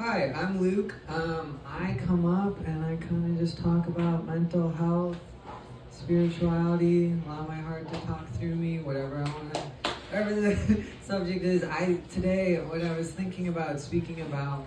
Hi, I'm Luke. I come up and I kind of just talk about mental health, spirituality, allow my heart to talk through me, whatever I want to, whatever the subject is. Today, what I was thinking about, speaking about,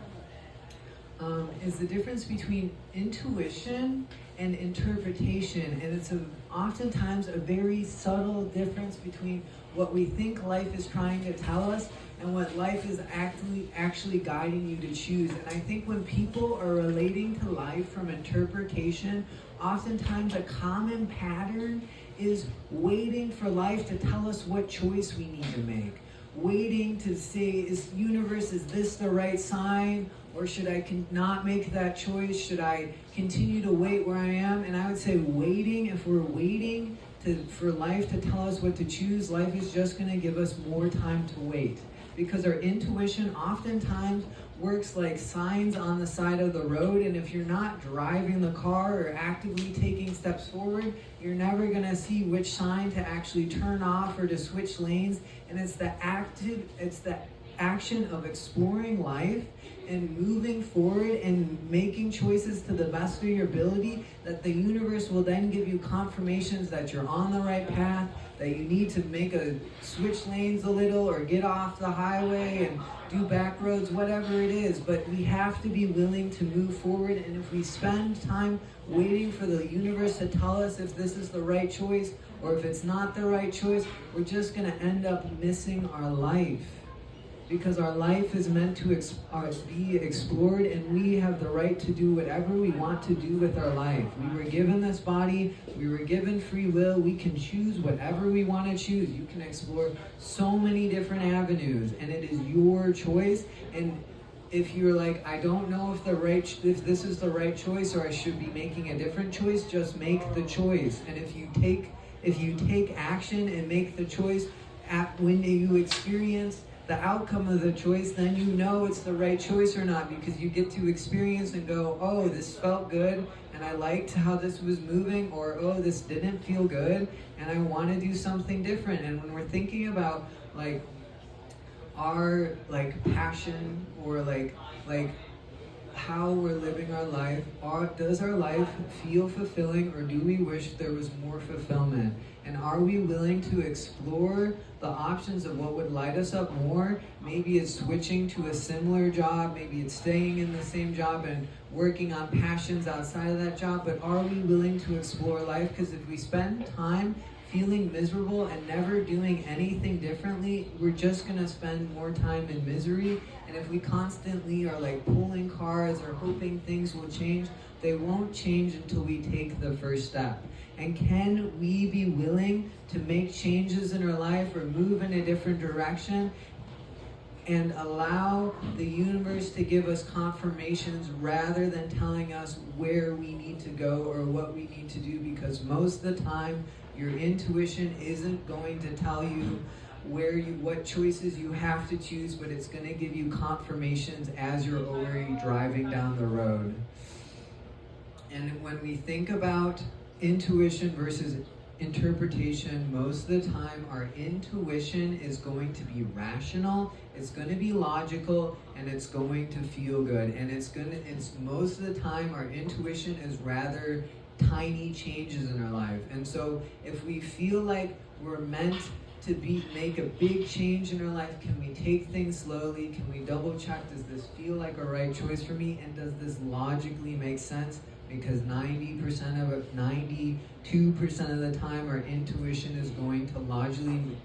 is the difference between intuition and interpretation. And it's oftentimes a very subtle difference between what we think life is trying to tell us and what life is actually guiding you to choose. And I think when people are relating to life from interpretation, oftentimes a common pattern is waiting for life to tell us what choice we need to make. Waiting to say, is this the right sign? Or should I not make that choice? Should I continue to wait where I am? And I would say waiting, if we're waiting for life to tell us what to choose, life is just going to give us more time to wait. Because our intuition oftentimes works like signs on the side of the road, and if you're not driving the car or actively taking steps forward, you're never going to see which sign to actually turn off or to switch lanes. And it's the action of exploring life and moving forward and making choices to the best of your ability that the universe will then give you confirmations that you're on the right path, that you need to switch lanes a little or get off the highway and do back roads, whatever it is. But we have to be willing to move forward, and if we spend time waiting for the universe to tell us if this is the right choice or if it's not the right choice, we're just going to end up missing our life. Because our life is meant to be explored, and we have the right to do whatever we want to do with our life. We were given this body, we were given free will, we can choose whatever we want to choose. You can explore so many different avenues, and it is your choice. And if you're like, I don't know if this is the right choice or I should be making a different choice, just make the choice. And if you take action and make the choice when you experience the outcome of the choice, then you know it's the right choice or not, because you get to experience and go, oh, this felt good and I liked how this was moving, or oh, this didn't feel good and I want to do something different. And when we're thinking about our passion or how we're living our life, does our life feel fulfilling, or do we wish there was more fulfillment? And are we willing to explore the options of what would light us up more? Maybe it's switching to a similar job, maybe it's staying in the same job and working on passions outside of that job, but are we willing to explore life? Because if we spend time feeling miserable and never doing anything differently, we're just going to spend more time in misery. And if we constantly are pulling cards or hoping things will change, they won't change until we take the first step. And can we be willing to make changes in our life or move in a different direction and allow the universe to give us confirmations rather than telling us where we need to go or what we need to do? Because most of the time, your intuition isn't going to tell you what choices you have to choose, but it's going to give you confirmations as you're already driving down the road. And when we think about intuition versus interpretation, most of the time our intuition is going to be rational, it's going to be logical, and it's going to feel good. And it's most of the time our intuition is rather tiny changes in our life. And so if we feel like we're meant to make a big change in our life, can we take things slowly? Can we double check, does this feel like a right choice for me? And does this logically make sense? Because 92% of the time our intuition is going to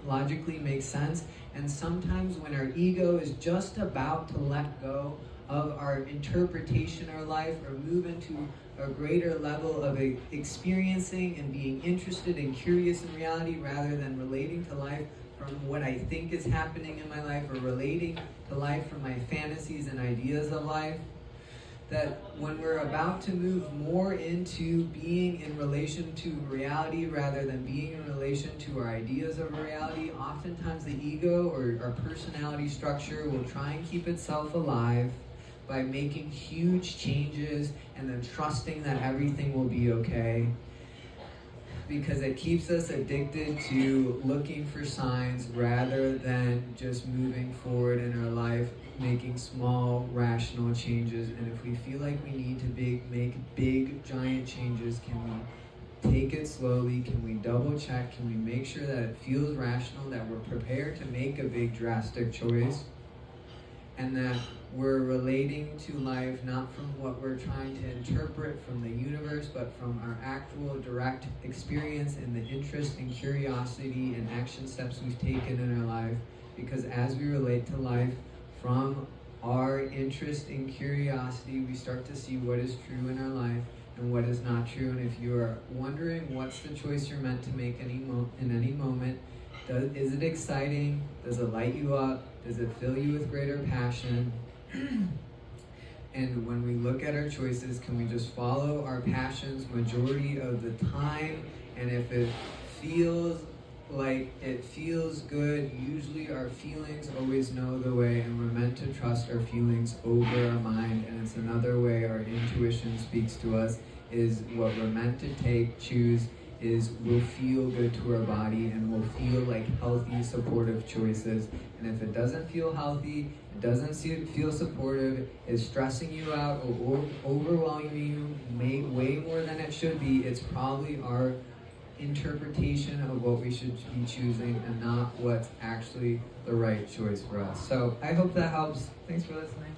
logically make sense. And sometimes when our ego is just about to let go of our interpretation of our life or move into a greater level of experiencing and being interested and curious in reality rather than relating to life from what I think is happening in my life, or relating to life from my fantasies and ideas of life, that when we're about to move more into being in relation to reality rather than being in relation to our ideas of reality, oftentimes the ego or our personality structure will try and keep itself alive by making huge changes and then trusting that everything will be okay. because it keeps us addicted to looking for signs rather than just moving forward in our life, making small, rational changes. And if we feel like we need to make big, giant changes, can we take it slowly? Can we double check? Can we make sure that it feels rational, that we're prepared to make a big, drastic choice? And that we're relating to life not from what we're trying to interpret from the universe, but from our actual direct experience and the interest and curiosity and action steps we've taken in our life. Because as we relate to life from our interest and curiosity, we start to see what is true in our life and what is not true. And if you are wondering what's the choice you're meant to make in any moment, is it exciting? Does it light you up? Does it fill you with greater passion? And when we look at our choices, can we just follow our passions majority of the time? And if it feels like it feels good, usually our feelings always know the way, and we're meant to trust our feelings over our mind. And it's another way our intuition speaks to us, is what we're meant to choose is will feel good to our body and will feel like healthy, supportive choices. And if it doesn't feel healthy, it doesn't feel supportive, is stressing you out or overwhelming you way more than it should be, it's probably our interpretation of what we should be choosing and not what's actually the right choice for us. So I hope that helps. Thanks for listening.